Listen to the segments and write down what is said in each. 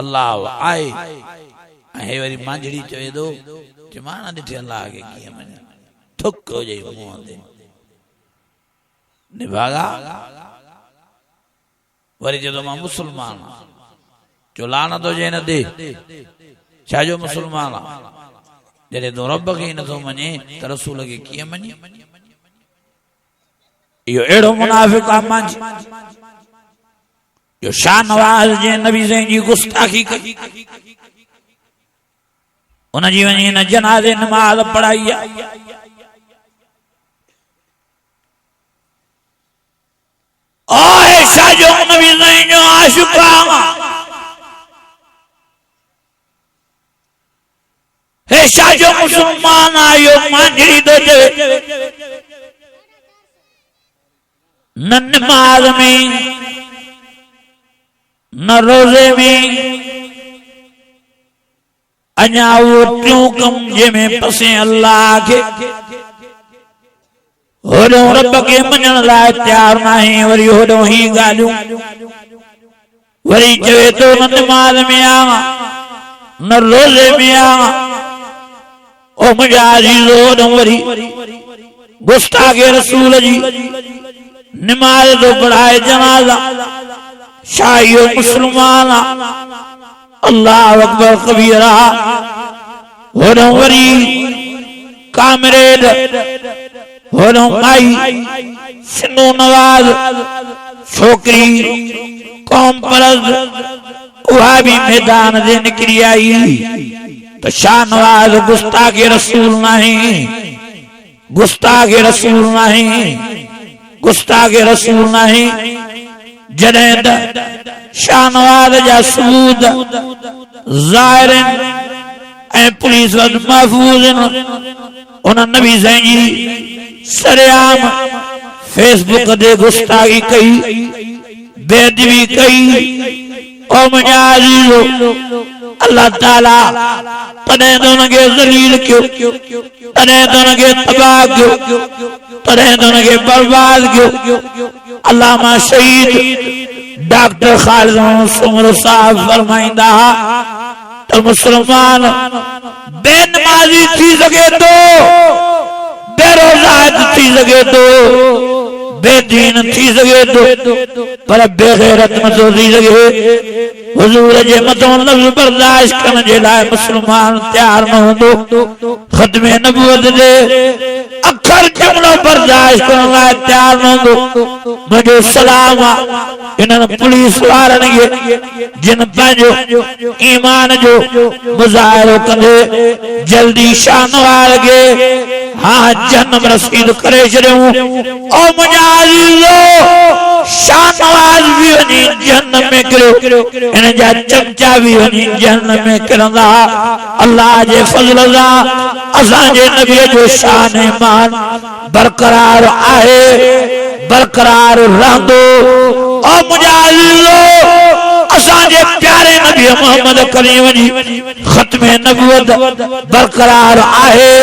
अल्लाह आए हे वरी मांझड़ी चवे दो जमाना दिठे अल्लाह के किए मन थुक हो जाई मुंह दे निभागा वरी जो मां मुसलमान जो लानत हो जे न दे छाजो मुसलमान जरे तो रब के न तो मने त रसूल के किए मने यो एड़ो मुनाफिक मंज जो शाहनवाज जे नबी से जी गुस्ताखी की उन जी वनी न जनाजे नमाज पढ़ाई आयशा जो नबी से जो आशिका हे शाजो मुसलमान आयो मांझड़ी दो न नमाज में न रोजे में अञा वो क्यों कम जे में पसे अल्लाह के होडो रब के मञण लाइ तैयार नाहे वरी होडो ही गालियूं वरी चवे तो न नमाज में आवा न रोजे में आवा ओ मुझा अजीजो वरी गुस्ताखे रसूल जी नमाज तो पढ़ाए जनाजा शाहियो मुसलमान अल्लाह अकबर कबीरा होनो वरी कामरेड होनो माई सिंधु नवाज छोकरी कौम परस्त उहा भी मैदान से निकली आई तो शाहनवाज गुस्ताखे रसूल नहीं गुस्ताखे रसूल नहीं गुस्ताखे रसूल नहीं जॾहिं शाहनवाज जा सबूत ज़ाहिर ऐं पुलिस वटि महफूज़ उन नबी साईं जी सरेआम फेसबुक ते गुस्ताखी कई बेअदबी कई ओ मुंहिंजा अज़ीज़ो अल्लाह ताला तॾहिं त उनखे ज़लील कयो तॾहिं त उनखे तबाह कयो तॾहिं त उनखे बर्बाद कयो अल्लामा शहीद डॉक्टर खालिद उमर साहब फरमाइंदा त मुसलमान बेनमाजी थी सके तो बेरोज़ा थी सके तो बेदीन थी सके तो पर बेगैरत न तो थी सके हुजूर जे मथों लफ्ज़ बर्दाश्त करण जे लाइ मुसलमान तैयार न हूंदो ख़त्मे नबूवत दे अखर जुमलो बर्दाश्त करण लाइ तैयार न हूंदो मुंहिंजो सलाम इन्हनि पुलिस वारनि खे जिन पंहिंजो ईमान जो मुज़ाहिरो कंदे जल्दी शाहनवाज खे हाँ जन्म रसीद करे छॾियूं ओ मुंहिंजा अज़ीज़ो शाहनवाज भी वञी जन्नत में किरियो इन जा चमचा भी वञी जन्नत में किरंदा अल्लाह जे फज़ल सां असांजे नबी जो शान ईमान बरकरार आहे बरकरार रहंदो ओ मुंहिंजा अज़ीज़ो असांजे प्यारे नबी मोहम्मद करीम जी ख़त्मे नबूवत बरकरार आहे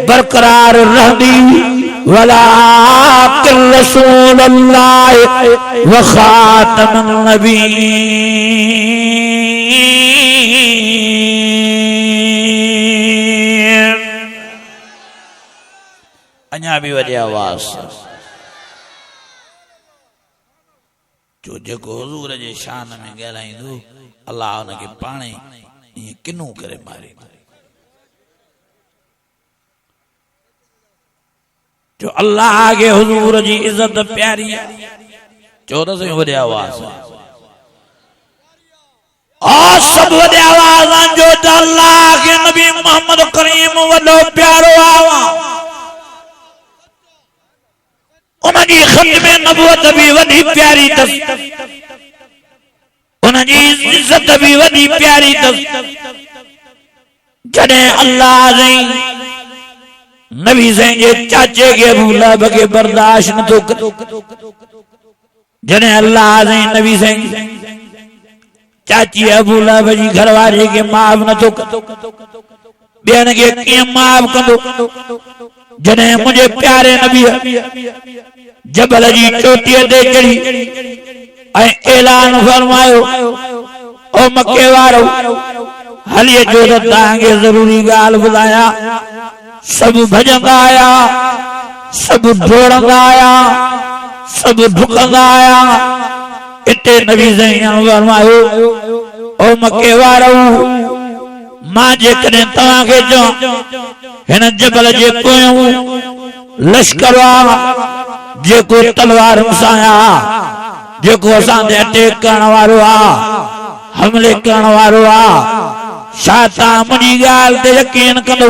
बरकरार रहंदी वलाकिन रसूल अल्लाह व खातमुन नबीय्यीन अञा भी वॾी आवाज़ जो जेको हुजूर जे शान में ॻाल्हाईंदो अल्लाह उनखे पाणे ईअं किनू करे मारींदो जो अल्लाह के हुजूर जी इज्जत प्यारी है चौदह से वॾी आवाज़ और सब वॾी आवाज़ जो अल्लाह के नबी मोहम्मद करीम वॾो प्यारो आवा उनकी ख़त्मे नबूवत भी वॾी प्यारी अथसि उनकी इज्जत भी वॾी प्यारी अथसि जॾहिं अल्लाह जी नबी साईं जे चाचे के अबू लहब के बर्दाश्त न थो करे जॾहिं अल्लाह साईं नबी साईं चाची अबू लहब जी घरवारी के माफ़ न थो करे ॿियनि खे कीअं माफ़ कंदो जॾहिं मुंहिंजे प्यारे नबी जबल जी चोटीअ ते चढ़ी ऐं ऐलान फरमायो ओ मक्के वारो हलिए जो तांगे जरूरी गाल बुलाया सब भजंदा आया सब ढोड़ंदा आया सब ढुकंदा आया इते नबी ज़ैन फरमायो ओ मक्के वारो मां जे कने तवा के जो हिन जबल जे पोयों लश्कर जेको तलवार मुसाया जेको असांजे अटैक करण वारो आ हमले करण वारो आ शाता मुंहिंजी ॻाल्हि ते यकीन कंदो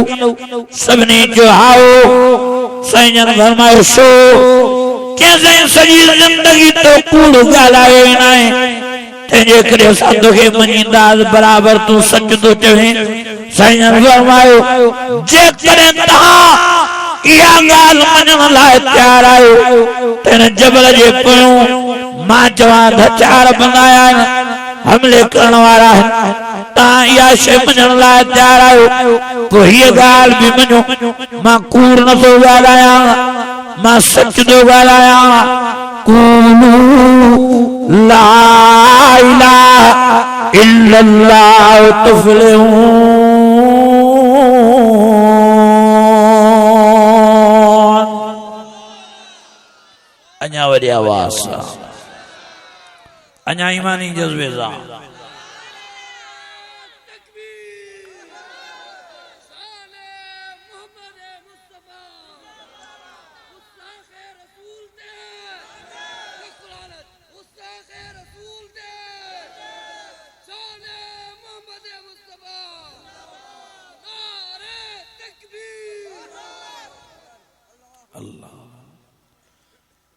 सभिनी जो हाओ साईं जन फरमायो छो कंहिं सॼी ज़िंदगी तो कूड़ ॻाल्हायो ई न आहे तंहिंजे करे असां तोखे मञींदासीं बराबरि तूं सच थो चवें साईं जन फरमायो जेकॾहिं तव्हां इहा ॻाल्हि मञण लाइ तयारु आहियो त हिन जबल जे पोयों मां चवां हथियार बंधाया आहिनि हमले करण वारा आहिनि तव्हां इहा शइ मञण लाइ तयारु आहियो पोइ हीअ ॻाल्हि बि मञो मां कूड़ नथो ॻाल्हायां मां सच थो ॻाल्हायां कूलू ला इलाहा इल्लल्लाह तुफ़्लिहून अञा वरी आवाज़ अञा ईमानी जज्बे सां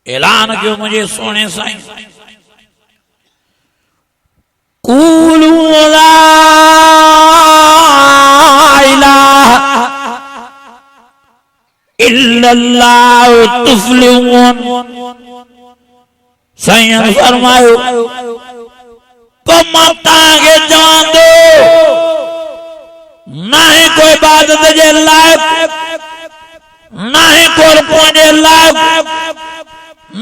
ऐलान क्यों मुझे सोने साईं कूलू ला इलाहा इल्लल्लाह तुफ़्लिहून साईं फरमायो पमता के जान दो ना है कोई इबादत जे लायक ना है कोई रुपये लायक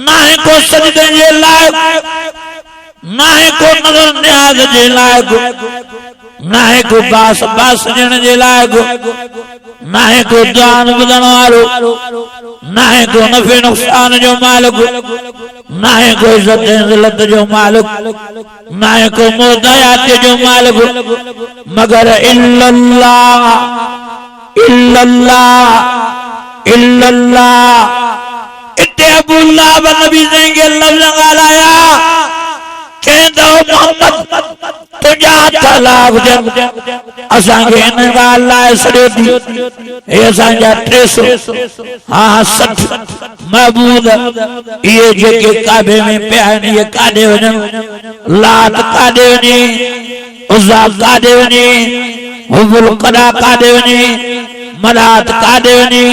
ना है को सजदे जे लायक ना है को नजर न्याज जे लायक ना है को बास ॾियण जे लायक ना है को दान ॿुधण वारो ना है को नफ़े नुक़सान जो मालिक ना है को इज़्ज़त ज़िलत जो मालिक ना है को मौत हयात जो मालिक मगर इल्लल्लाह इल्लल्लाह इल्लल्लाह इते अब्दुल्लाह बिन नबी ज़ैन लफ्ज़ ॻाल्हाया कहंदो मोहम्मद तुंहिंजा हथ लाॻजनि असांखे हिन ॻाल्हि लाइ सॾियो थी हे असांजा 300 हा 60 महबूद इहे जेके काबे में पिया आहिनि इहे काॾे वञनि लात काॾे वञे उज़्ज़ा काॾे वञे हुबुल क़दा काॾे वञे मनात काॾे वञे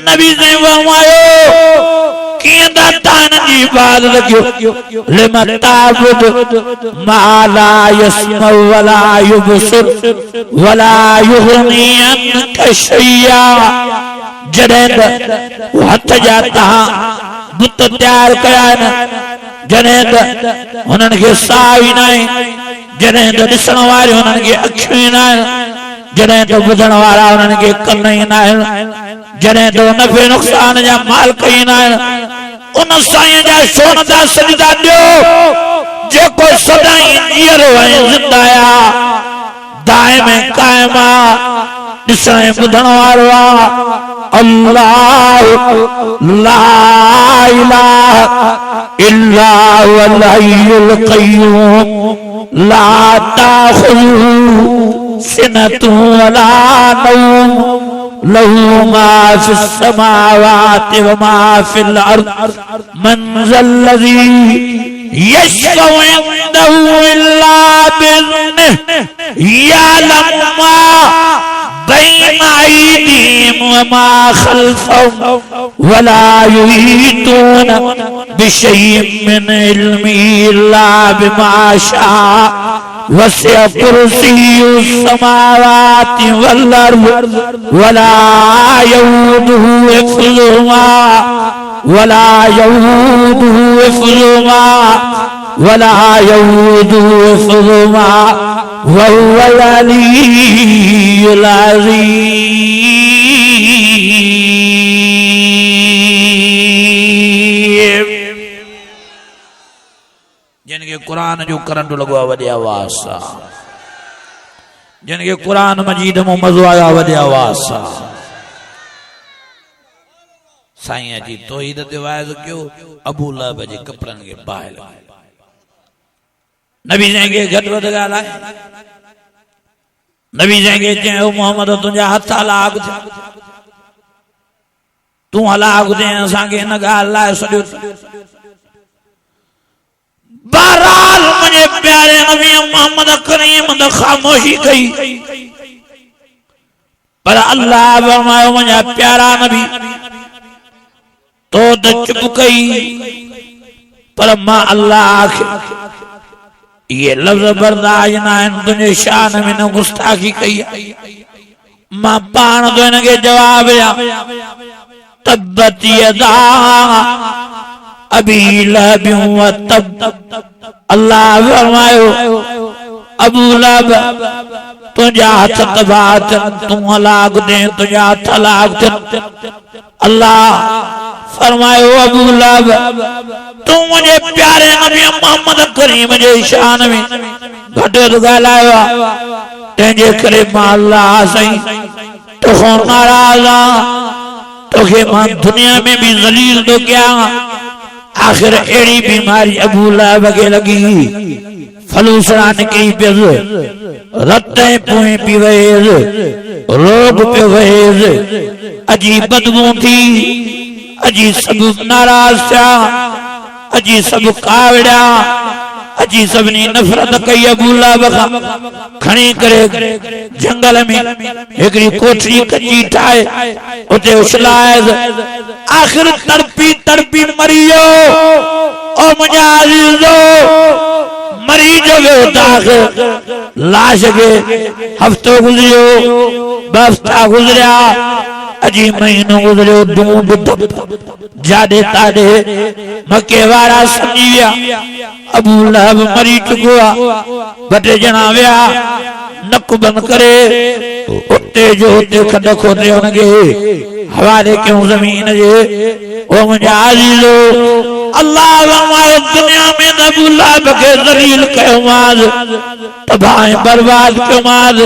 नबी ने फरमायो कीअं त तान जी इबादत कयो लिमताबुद मा ला यस्मा वला युबसिर वला युगनी अन्का शैया जॾहिं हथ जा तव्हां बुत तयार कया आहिनि जॾहिं त हुननि खे साह ई न आहे जॾहिं त ॾिसण वारे हुननि खे अखियूं ई न आहिनि जॾहिं त ॿुधण वारा हुननि खे कन ई न आहिनि जॾहिं तो नफ़े नुक़सान जा मालिक ई न आहिनि उन साईं जा छो नथा सजदा ॾियो जेको सदाईं जीअरो ऐं ज़िंदा आ दाइम ऐं क़ाइम आ ॾिसण ऐं ॿुधण वारो आ अल्लाह ला इलाहा इल्ला हुवल हय्युल क़य्यूम ला ताख़ुज़ुहु सिनतुन वला नौम लहू मा फिस समावाति व मा फिल अर्द मन ज़ल्लज़ी यशफ़उ इंदहु इल्ला बिइज़्निहि यअलमु मा बैन अयदीहिम व मा खल्फ़हुम वला युहीतून बिशयइन मिन इल्मिहि इल्ला बिमा शाअ वसिअ कुर्सिय्युहु समावाति वल अर्द वला यऊदुहु हिफ़्ज़ुहुमा वहुवल अलिय्युल अज़ीम। अल्लाह अल्लाह इल्लल्लाह इल्लल्लाह इल्लल्लाह इल्लल्लाह इल्लल्लाह इल्लल्लाह इल्लल्लाह इल्लल्लाह इल्लल्लाह इल्लल्लाह इल्लल्लाह इल्लल्लाह इल्लल्लाह इल्लल्लाह इल्लल्लाह वला यऊदुहु हिफ़्ज़ुहुमा वला यऊदु हिफ्ज़ुहुमा व हुवल अलियुल अज़ीम। जिनके कुरान जो करंट लगवा वॾे आवाज़ सां, जिनके कुरान मजीद में मज़ो आया वॾे आवाज़ सां। साईं जी तौहीद ते वाइज़ कयो, अबू लहब जे कपड़न के पाए नबी जाएंगे घट वध ॻाल्हाए। नबी जाएंगे चयो मोहम्मद तुंहिंजा हथ हलाक थिया, तूं हलाक थिए असांखे हिन ॻाल्हि लाइ सॼो। बहरहाल मुझे प्यारे नबी मोहम्मद करीम ने खामोशी कई, पर अल्लाह फरमायो मुझा प्यारा नबी तो चुप कई, पर मां अल्लाह ये लफ्ज बर्दाश्त ना तुझे शान में न गुस्ताखी कई। मां पान तो इनके जवाब दिया, तब्बत यदा अबी लहब व तब। अल्लाह फरमायो अबू लहब तुझा हथ तबाह थियन, तू हलाक दे तुझा हथ हलाक थियन। अल्लाह फरमायो अबू लहब तू मुझे प्यारे नबी मोहम्मद करीम जे शान में घट ॻाल्हायो, तंहिंजे करे मां अल्लाह साईं तोखां नाराज़ आहियां, तोखे मां दुनिया में भी ज़लील थो कयां। आखिर अड़ी बीमारी अबू लहब के लगी, फलूसरा निकिरी पियसि, रत पोइ पी वयसि, रोग पियो वयसि, अजीब बदबू थी, अजी सब नाराज थिया, अजी सब कावड़िया, अजी सभिनी नफ़रत कई अबू लहब खां। खणी करे जंगल में हिकड़ी कोठरी कच्ची ठाहे उते उछलायसि। आखिर तड़पी तड़पी मरी वियो। ओ मुंहिंजा अज़ीज़ो मरी जो वियो त आखिर लाश के हफ्तो गुज़रियो, ॿ हफ्ता गुज़रिया, अजी महीनो गुज़रियो, दूब जाॾे ताॾे मके वारा सम्झी विया अबू लहब मरी चुको आहे। ॿ टे ॼणा विया नक बंद करे उते जो उते खॾ खोदे हुनखे हवाले कयूं ज़मीन जे। ओ मुंहिंजा अज़ीज़ो अल्लाह फरमायो दुनिया में अबू लहब खे ज़लील कयोमांसि, तबाह बर्बाद कयोमांसि।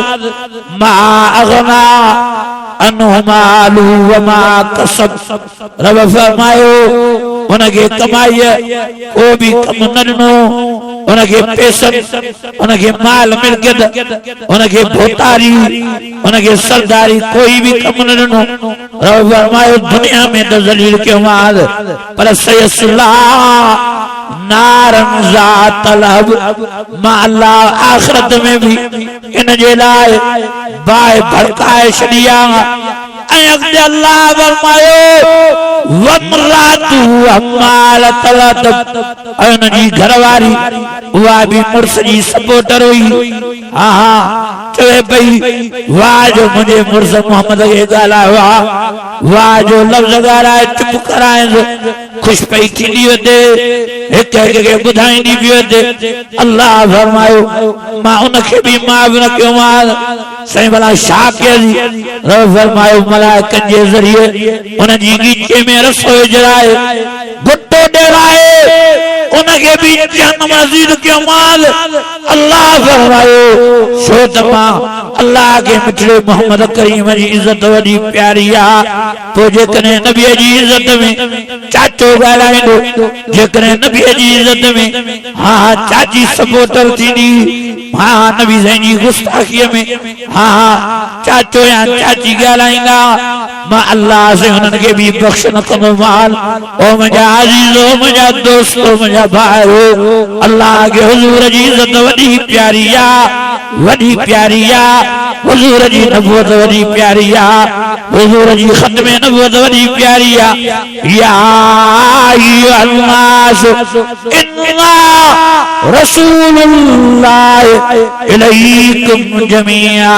मा अग़ना अन्हु मालू व मा कसब। रब फरमायो उनके कमाई को भी कम न ॾिनो, उनके पैसनि, उनके माल मिल्कियत, उनके भोतारी, उनके सरदारी कोई भी कम न ॾिनो। रब फरमायो दुनिया में तो ज़लील कयोमांसि, पर सयस्ला नारन ज़ात लहब। मां अल्लाह आखिरत में भी इन जे लाइ बाहि भड़काए छॾी आहे। ऐं अॻिते अल्लाह फरमायो वमरातु हमालतल हतब। ऐं उनजी घरवारी उहा भी मुड़स जी सपोर्टर हुई। हाँ चवे पई वाह जो मुंहिंजे मुड़स मोहम्मद खे ॻाल्हायो आहे, वाह जो लफ़्ज़ ॻाल्हाए चुप कराइसि। खुश पई थींदी वञे, हिक हिक खे ॿुधाईंदी बि वञे। अल्लाह फरमायो मां उनखे भी माफ़ न कयोमांसि। साईं भला छा कयसि? रब फरमायो मलाइकनि जे ज़रिए उनजी गीचे में रसो विझराए, भुट्टो ॾेराए, उनखे भी जहन्नम नज़ीर कयोमांसि। अल्लाह फरमायो छो त मां अल्लाह के मिठड़े मोहम्मद करीम जी इज्जत वॾी प्यारी आहे। पोइ जेकॾहिं नबीअ जी इज्जत में चाचो ॻाल्हाईंदो, जेकॾहिं नबीअ जी इज्जत में हाँ चाची सपोर्टर थींदी, हाँ नबी साईं जी गुस्ताखीअ में हाँ चाचो या चाची ॻाल्हाईंदा, मां अल्लाह से हुननि खे भी बख़्श न कंदोमांसि। ओ मुंहिंजा अज़ीज़ो, मुंहिंजा दोस्तो, मुंहिंजा भाइयो, अल्लाह के हुज़ूर जी इज्जत वॾी प्यारी आहे, वॾी प्यारी आहे। हुज़ूर जी नबूवत वॾी प्यारी आहे, हुज़ूर जी ख़त्मे नबूवत वॾी प्यारी आहे। या अय्युहन्नास इन्ना रसूलुल्लाह इलैकुम जमीआ।